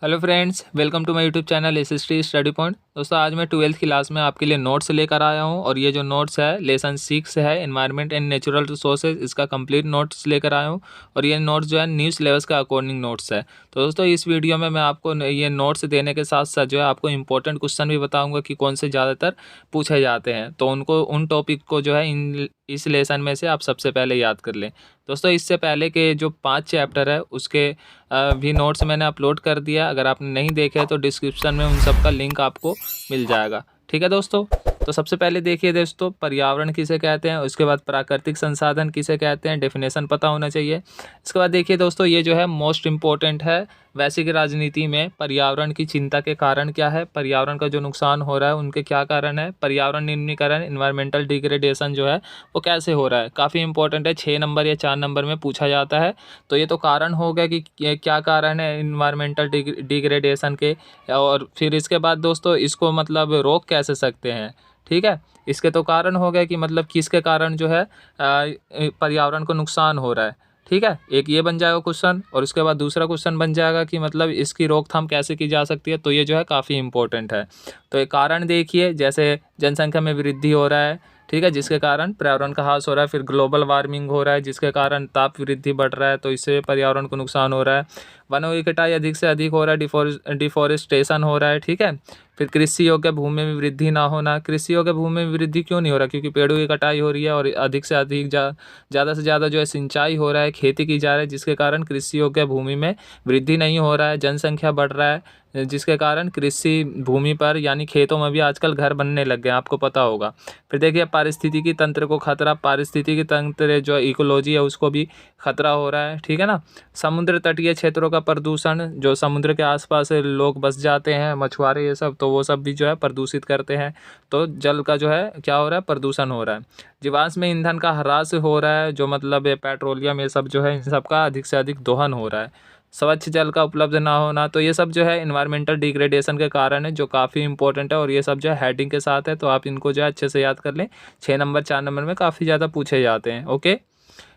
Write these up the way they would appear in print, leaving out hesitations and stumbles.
Hello friends, welcome to my YouTube channel SST study point. दोस्तों, आज मैं 12th class में आपके लिए नोट्स लेकर आया हूं और ये जो नोट्स है लेसन 6 है एनवायरनमेंट एंड नेचुरल रिसोर्सेज, इसका कंप्लीट नोट्स लेकर आया हूं। और ये नोट्स जो है न्यू सिलेबस का अकॉर्डिंग नोट्स है। तो दोस्तों, इस वीडियो में मैं आपको ये नोट्स देने के साथ साथ जो है आपको इंपॉर्टेंट क्वेश्चन भी बताऊँगा कि कौन से ज़्यादातर पूछे जाते हैं। तो उन टॉपिक को जो है इस लेसन में से आप सबसे पहले याद कर लें। दोस्तों, इससे पहले के जो 5 चैप्टर है उसके भी नोट्स मैंने अपलोड कर दिया। अगर आपने नहीं देखे तो डिस्क्रिप्शन में उन सब का लिंक आपको मिल जाएगा। ठीक है दोस्तों, तो सबसे पहले देखिए दोस्तों, पर्यावरण किसे कहते हैं, उसके बाद प्राकृतिक संसाधन किसे कहते हैं, डेफिनेशन पता होना चाहिए। इसके बाद देखिए दोस्तों, ये जो है मोस्ट इम्पोर्टेंट है वैश्विक राजनीति में पर्यावरण की चिंता के कारण क्या है, पर्यावरण का जो नुकसान हो रहा है उनके क्या कारण है, पर्यावरण निम्नीकरण इन्वायरमेंटल डिग्रेडेशन जो है वो कैसे हो रहा है, काफ़ी इंपॉर्टेंट है। 6 नंबर या 4 नंबर में पूछा जाता है। तो ये तो कारण हो गया कि क्या कारण है इन्वायरमेंटल डिग्रेडेशन के, और फिर इसके बाद दोस्तों इसको मतलब रोक कैसे सकते हैं। ठीक है, इसके तो कारण हो गए कि मतलब किसके कारण जो है पर्यावरण को नुकसान हो रहा है। ठीक है, एक ये बन जाएगा क्वेश्चन, और उसके बाद दूसरा क्वेश्चन बन जाएगा कि मतलब इसकी रोकथाम कैसे की जा सकती है। तो ये जो है काफ़ी इंपॉर्टेंट है। तो एक कारण देखिए, जैसे जनसंख्या में वृद्धि हो रहा है, ठीक है, जिसके कारण पर्यावरण का ह्रास हो रहा है। फिर ग्लोबल वार्मिंग हो रहा है जिसके कारण ताप वृद्धि बढ़ रहा है, तो इससे पर्यावरण को नुकसान हो रहा है। वनों की कटाई अधिक से अधिक हो रहा है, डिफॉरेस्टेशन हो रहा है। ठीक है, फिर कृषि योग्य भूमि में वृद्धि ना होना। कृषि योग्य भूमि में वृद्धि क्यों नहीं हो रहा, क्योंकि पेड़ों की कटाई हो रही है और अधिक से अधिक ज़्यादा से ज़्यादा जो है सिंचाई हो रहा है, खेती की जा रही है, जिसके कारण कृषि योग्य भूमि में वृद्धि नहीं हो रहा है। जनसंख्या बढ़ रहा है जिसके कारण कृषि भूमि पर यानी खेतों में भी आजकल घर बनने लग गए हैं, आपको पता होगा। फिर देखिए, पारिस्थितिकी तंत्र को खतरा, पारिस्थितिकी तंत्र जो इकोलॉजी है उसको भी खतरा हो रहा है। ठीक है ना। समुद्र तटीय क्षेत्रों का प्रदूषण, जो समुद्र के आसपास लोग बस जाते हैं, मछुआरे ये सब, तो वो सब भी जो है प्रदूषित करते हैं। तो जल का जो है क्या हो रहा है, प्रदूषण हो रहा है। जीवाश्म ईंधन का ह्रास हो रहा है, जो मतलब पेट्रोलियम ये सब जो है इन सब का अधिक से अधिक दोहन हो रहा है। स्वच्छ जल का उपलब्ध ना होना, तो ये सब जो है इन्वायरमेंटल डिग्रेडेशन के कारण है, जो काफ़ी इंपॉर्टेंट है। और ये सब जो है हेडिंग के साथ है, तो आप इनको जो है अच्छे से याद कर लें। 6 नंबर 4 नंबर में काफ़ी ज़्यादा पूछे जाते हैं। ओके,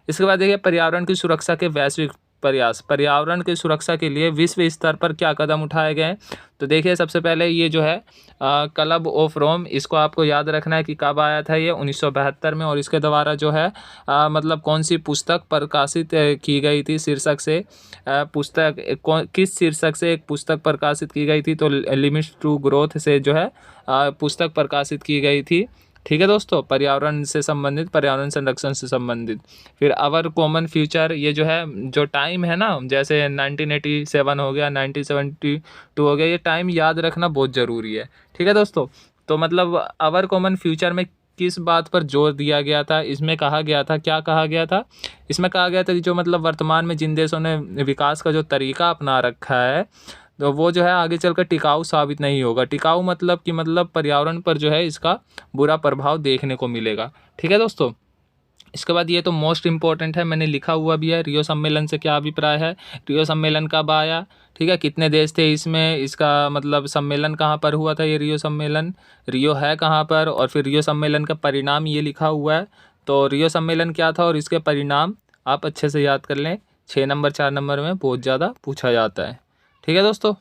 इसके बाद देखिए, पर्यावरण की सुरक्षा के वैश्विक प्रयास, पर्यावरण की सुरक्षा के लिए विश्व स्तर पर क्या कदम उठाए गए हैं। तो देखिए, सबसे पहले ये जो है क्लब ऑफ रोम, इसको आपको याद रखना है कि कब आया था ये 1972 में, और इसके द्वारा जो है मतलब कौन सी पुस्तक प्रकाशित की गई थी, शीर्षक से पुस्तक किस शीर्षक से एक पुस्तक प्रकाशित की गई थी। तो लिमिट्स टू ग्रोथ से जो है पुस्तक प्रकाशित की गई थी। ठीक है दोस्तों, पर्यावरण से संबंधित, पर्यावरण संरक्षण से संबंधित। फिर आवर कॉमन फ्यूचर, ये जो है जो टाइम है ना, जैसे 1987 हो गया, 1972 हो गया, ये टाइम याद रखना बहुत ज़रूरी है। ठीक है दोस्तों, तो मतलब आवर कॉमन फ्यूचर में किस बात पर जोर दिया गया था, इसमें कहा गया था, क्या कहा गया था, इसमें कहा गया था कि जो मतलब वर्तमान में जिन देशों ने विकास का जो तरीका अपना रखा है, तो वो जो है आगे चलकर टिकाऊ साबित नहीं होगा। टिकाऊ मतलब कि मतलब पर्यावरण पर जो है इसका बुरा प्रभाव देखने को मिलेगा। ठीक है दोस्तों, इसके बाद ये तो मोस्ट इम्पॉर्टेंट है, मैंने लिखा हुआ भी है। रियो सम्मेलन से क्या अभिप्राय है, रियो सम्मेलन कब आया, ठीक है, कितने देश थे इसमें, इसका मतलब सम्मेलन कहाँ पर हुआ था, ये रियो सम्मेलन, रियो है कहाँ पर, और फिर रियो सम्मेलन का परिणाम ये लिखा हुआ है। तो रियो सम्मेलन क्या था और इसके परिणाम आप अच्छे से याद कर लें। 6 नंबर 4 नंबर में बहुत ज़्यादा पूछा जाता है। ठीक है दोस्तों,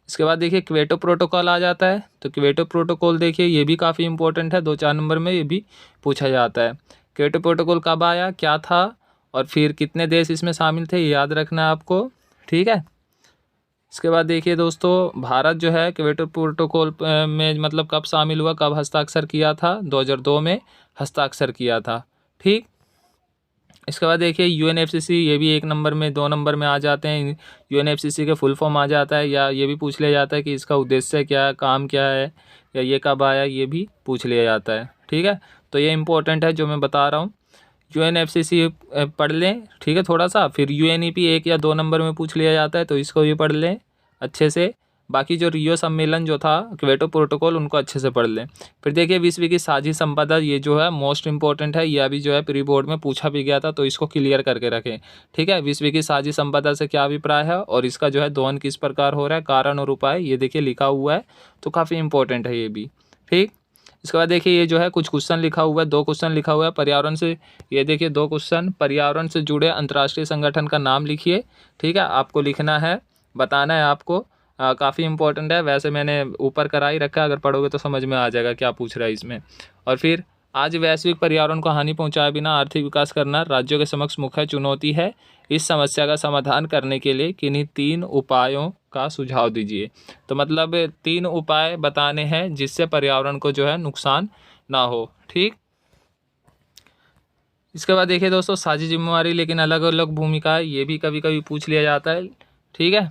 इसके बाद देखिए क्वेटो प्रोटोकॉल आ जाता है। तो क्वेटो प्रोटोकॉल देखिए, ये भी काफ़ी इंपॉर्टेंट है, 2-4 नंबर में ये भी पूछा जाता है। क्योटो प्रोटोकॉल कब आया, क्या था, और फिर कितने देश इसमें शामिल थे, ये याद रखना है आपको। ठीक है, इसके बाद देखिए दोस्तों, भारत जो है क्योटो प्रोटोकॉल में मतलब कब शामिल हुआ, कब हस्ताक्षर किया था, 2002 में हस्ताक्षर किया था। ठीक, इसके बाद देखिए यूएनएफसीसी, ये भी 1 नंबर में 2 नंबर में आ जाते हैं। यूएनएफसीसी के फुल फॉर्म आ जाता है, या ये भी पूछ लिया जाता है कि इसका उद्देश्य क्या है, काम क्या है, या ये कब आया, ये भी पूछ लिया जाता है। ठीक है, तो ये इंपॉर्टेंट है जो मैं बता रहा हूँ। यूएनएफसीसी पढ़ लें, ठीक है, थोड़ा सा। फिर यूएनईपी 1 या 2 नंबर में पूछ लिया जाता है, तो इसको भी पढ़ लें अच्छे से। बाकी जो रियो सम्मेलन जो था, क्वेटो प्रोटोकॉल, उनको अच्छे से पढ़ लें। फिर देखिए विश्व की साझी संपदा, ये जो है मोस्ट इंपॉर्टेंट है, यह भी जो है प्री बोर्ड में पूछा भी गया था, तो इसको क्लियर करके रखें। ठीक है, विश्व की साझी संपदा से क्या अभिप्राय है और इसका जो है दोहन किस प्रकार हो रहा है, कारण और उपाय, ये देखिए लिखा हुआ है, तो काफ़ी इंपॉर्टेंट है ये भी। ठीक, इसके बाद देखिए ये जो है कुछ क्वेश्चन लिखा हुआ है, 2 क्वेश्चन लिखा हुआ है पर्यावरण से। ये देखिए 2 क्वेश्चन, पर्यावरण से जुड़े अंतर्राष्ट्रीय संगठन का नाम लिखिए। ठीक है, आपको लिखना है, बताना है आपको, काफ़ी इंपॉर्टेंट है। वैसे मैंने ऊपर करा ही रखा है, अगर पढ़ोगे तो समझ में आ जाएगा क्या पूछ रहा है इसमें। और फिर आज वैश्विक पर्यावरण को हानि पहुंचाए बिना आर्थिक विकास करना राज्यों के समक्ष मुख्य चुनौती है। इस समस्या का समाधान करने के लिए किन्हीं 3 उपायों का सुझाव दीजिए। तो मतलब 3 उपाय बताने हैं जिससे पर्यावरण को जो है नुकसान ना हो। ठीक, इसके बाद देखिए दोस्तों, साझी जिम्मेवारी लेकिन अलग अलग भूमिका है, ये भी कभी कभी पूछ लिया जाता है। ठीक है,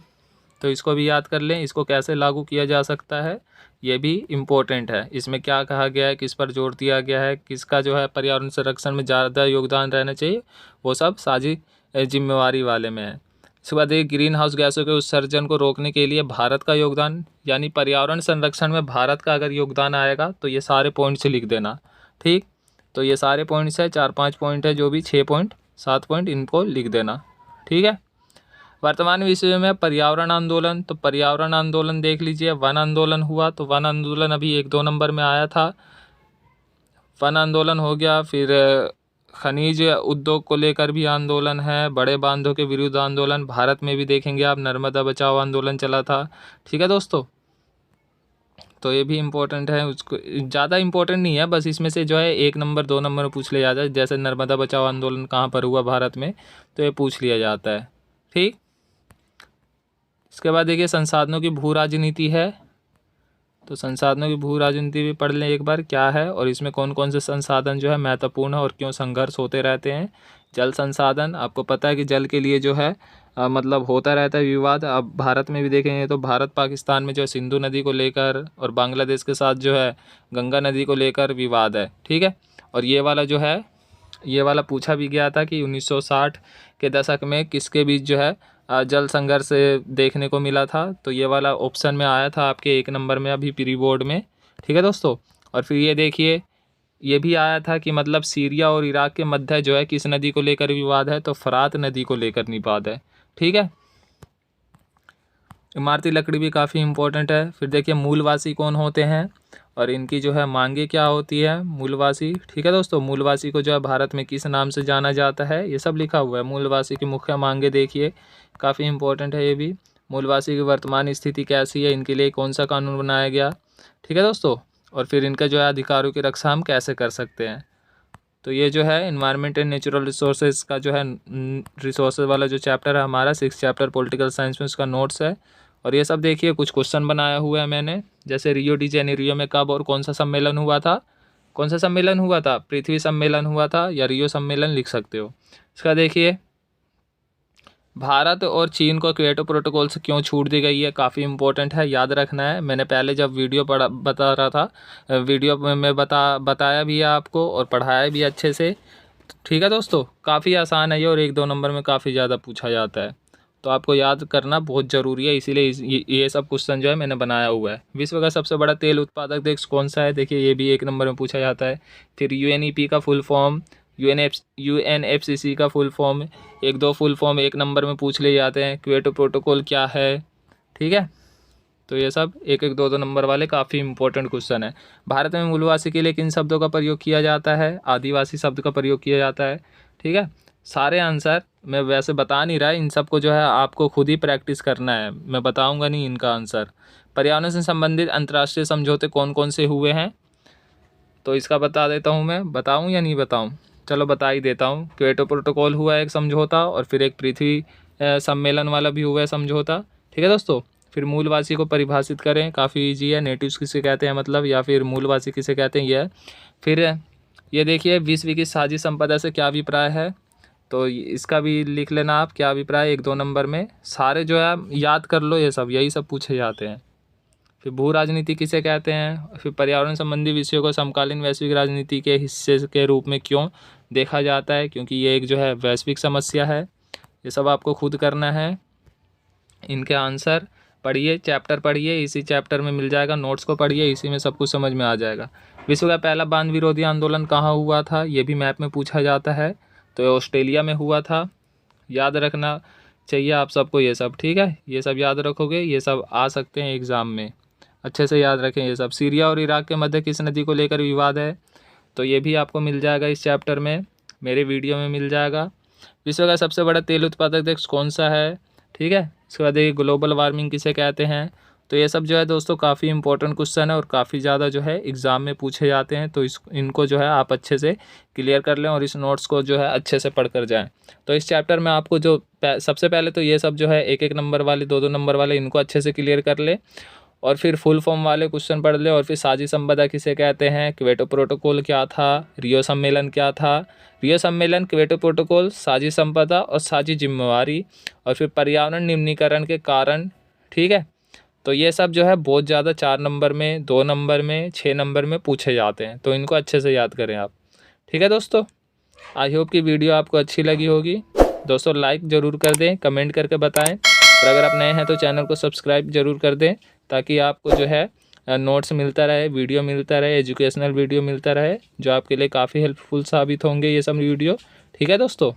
तो इसको भी याद कर लें। इसको कैसे लागू किया जा सकता है ये भी इम्पोर्टेंट है। इसमें क्या कहा गया है, किस पर जोर दिया गया है, किसका जो है पर्यावरण संरक्षण में ज़्यादा योगदान रहना चाहिए, वो सब साझी जिम्मेवारी वाले में है। इसके बाद एक ग्रीन हाउस गैसों के उत्सर्जन को रोकने के लिए भारत का योगदान, यानी पर्यावरण संरक्षण में भारत का अगर योगदान आएगा तो ये सारे पॉइंट्स लिख देना। ठीक, तो ये सारे पॉइंट्स है, 4-5 पॉइंट है, जो भी 6 पॉइंट 7 पॉइंट इनको लिख देना। ठीक है, वर्तमान विषय में पर्यावरण आंदोलन, तो पर्यावरण आंदोलन देख लीजिए। वन आंदोलन हुआ, तो वन आंदोलन अभी 1-2 नंबर में आया था, वन आंदोलन हो गया। फिर खनिज उद्योग को लेकर भी आंदोलन है, बड़े बांधों के विरुद्ध आंदोलन, भारत में भी देखेंगे आप नर्मदा बचाओ आंदोलन चला था। ठीक है दोस्तों, तो ये भी इम्पोर्टेंट है, उसको ज़्यादा इम्पोर्टेंट नहीं है, बस इसमें से जो है 1 नंबर 2 नंबर में पूछ लिया जाता है। जैसे नर्मदा बचाओ आंदोलन कहाँ पर हुआ भारत में, तो ये पूछ लिया जाता है। ठीक, इसके बाद देखिए संसाधनों की भू राजनीति है, तो संसाधनों की भू राजनीति भी पढ़ लें एक बार क्या है, और इसमें कौन कौन से संसाधन जो है महत्वपूर्ण है और क्यों संघर्ष होते रहते हैं। जल संसाधन, आपको पता है कि जल के लिए जो है मतलब होता रहता है विवाद। अब भारत में भी देखेंगे तो भारत पाकिस्तान में जो है सिंधु नदी को लेकर, और बांग्लादेश के साथ जो है गंगा नदी को लेकर विवाद है। ठीक है, और ये वाला जो है, ये वाला पूछा भी गया था कि 1960 के दशक में किसके बीच जो है जल संघर्ष देखने को मिला था, तो ये वाला ऑप्शन में आया था आपके 1 नंबर में अभी प्री बोर्ड में। ठीक है दोस्तों, और फिर ये देखिए, ये भी आया था कि मतलब सीरिया और इराक के मध्य जो है किस नदी को लेकर विवाद है, तो फरात नदी को लेकर विवाद है। ठीक है, इमारती लकड़ी भी काफ़ी इंपॉर्टेंट है। फिर देखिए मूलवासी कौन होते हैं और इनकी जो है मांगे क्या होती है, मूलवासी। ठीक है दोस्तों, मूलवासी को जो है भारत में किस नाम से जाना जाता है, ये सब लिखा हुआ है। मूलवासी की मुख्य मांगे देखिए, काफ़ी इंपॉर्टेंट है ये भी। मूलवासी की वर्तमान स्थिति कैसी है, इनके लिए कौन सा कानून बनाया गया। ठीक है दोस्तों, और फिर इनका जो है अधिकारों की रक्षा हम कैसे कर सकते हैं। तो ये जो है इन्वायरमेंट एंड नेचुरल रिसोर्सेज का जो है रिसोर्सेज वाला जो चैप्टर है हमारा 6 चैप्टर पॉलिटिकल साइंस में, उसका नोट्स है। और ये सब देखिए कुछ क्वेश्चन बनाया हुआ है मैंने, जैसे रियो डी जेनेरियो में कब और कौन सा सम्मेलन हुआ था। कौन सा सम्मेलन हुआ था, पृथ्वी सम्मेलन हुआ था या रियो सम्मेलन लिख सकते हो। इसका देखिए, भारत और चीन को क्योटो प्रोटोकॉल से क्यों छूट दी गई है, काफ़ी इंपॉर्टेंट है, याद रखना है। मैंने पहले जब वीडियो बता रहा था, वीडियो में बताया भी है आपको और पढ़ाया भी अच्छे से। ठीक है दोस्तों, काफ़ी आसान है ये और 1-2 नंबर में काफ़ी ज़्यादा पूछा जाता है, तो आपको याद करना बहुत ज़रूरी है, इसीलिए ये सब क्वेश्चन जो है मैंने बनाया हुआ है। विश्व का सबसे बड़ा तेल उत्पादक देश कौन सा है, देखिए ये भी 1 नंबर में पूछा जाता है। फिर यूएनईपी का फुल फॉर्म, यूएनएफसीसी का full form, 1-2 full form 1 number में पूछ ले जाते हैं। क्योटो प्रोटोकॉल क्या है। ठीक है, तो ये सब 1-1, 2-2 नंबर वाले काफ़ी इंपॉर्टेंट क्वेश्चन है। भारत में मूलवासी के लिए किन शब्दों का प्रयोग किया जाता है, आदिवासी शब्द का प्रयोग किया जाता है। ठीक है, सारे आंसर मैं वैसे बता नहीं रहा, इन सबको जो है आपको खुद ही प्रैक्टिस करना है, मैं बताऊंगा नहीं इनका आंसर। पर्यावरण से संबंधित अंतर्राष्ट्रीय समझौते कौन कौन से हुए हैं, तो इसका बता देता हूँ मैं, बताऊँ या नहीं बताऊँ, चलो बता ही देता हूँ। क्योटो प्रोटोकॉल हुआ है एक समझौता, और फिर एक पृथ्वी सम्मेलन वाला भी हुआ है समझौता। ठीक है दोस्तों, फिर मूलवासी को परिभाषित करें, काफ़ी ईजी है। नेटिव्स किसे कहते हैं मतलब, या फिर मूलवासी किसे कहते हैं, ये है। फिर ये देखिए, विश्व की साझी संपदा से क्या अभिप्राय है, तो इसका भी लिख लेना आप, क्या अभिप्राय 1-2 नंबर में। सारे जो है याद कर लो, ये सब यही सब पूछे जाते हैं। फिर भू राजनीति किसे कहते हैं, फिर पर्यावरण संबंधी विषयों को समकालीन वैश्विक राजनीति के हिस्से के रूप में क्यों देखा जाता है, क्योंकि ये एक जो है वैश्विक समस्या है। ये सब आपको खुद करना है। इनके आंसर पढ़िए, चैप्टर पढ़िए, इसी चैप्टर में मिल जाएगा, नोट्स को पढ़िए, इसी में सब कुछ समझ में आ जाएगा। विश्व का पहला बांध विरोधी आंदोलन कहाँ हुआ था, ये भी मैप में पूछा जाता है, तो ऑस्ट्रेलिया में हुआ था। याद रखना चाहिए आप सबको ये सब। ठीक है, ये सब याद रखोगे, ये सब आ सकते हैं एग्ज़ाम में, अच्छे से याद रखें ये सब। सीरिया और इराक के मध्य किस नदी को लेकर विवाद है, तो ये भी आपको मिल जाएगा इस चैप्टर में, मेरे वीडियो में मिल जाएगा। विश्व का सबसे बड़ा तेल उत्पादक देश कौन सा है, ठीक है, उसके बाद देखिए ग्लोबल वार्मिंग किसे कहते हैं। तो ये सब जो है दोस्तों काफ़ी इंपॉर्टेंट क्वेश्चन है और काफ़ी ज़्यादा जो है एग्ज़ाम में पूछे जाते हैं। तो इनको जो है आप अच्छे से क्लियर कर लें और इस नोट्स को जो है अच्छे से पढ़ कर जाएँ। तो इस चैप्टर में आपको जो सबसे पहले तो ये सब जो है 1-1 नंबर वाले 2-2 नंबर वाले इनको अच्छे से क्लियर कर ले और फिर फुल फॉर्म वाले क्वेश्चन पढ़ ले और फिर साझी संपदा किसे कहते हैं, क्योटो प्रोटोकॉल क्या था, रियो सम्मेलन क्या था, रियो सम्मेलन, क्योटो प्रोटोकॉल, साझी संपदा और साझी जिम्मेवारी और फिर पर्यावरण निम्नीकरण के कारण। ठीक है, तो ये सब जो है बहुत ज़्यादा 4 नंबर में, 2 नंबर में, 6 नंबर में पूछे जाते हैं। तो इनको अच्छे से याद करें आप। ठीक है दोस्तों, आई होप कि वीडियो आपको अच्छी लगी होगी। दोस्तों लाइक ज़रूर कर दें, कमेंट करके बताएं और अगर आप नए हैं तो चैनल को सब्सक्राइब ज़रूर कर दें ताकि आपको जो है नोट्स मिलता रहे, वीडियो मिलता रहे, एजुकेशनल वीडियो मिलता रहे जो आपके लिए काफ़ी हेल्पफुल साबित होंगे ये सब वीडियो। ठीक है दोस्तों।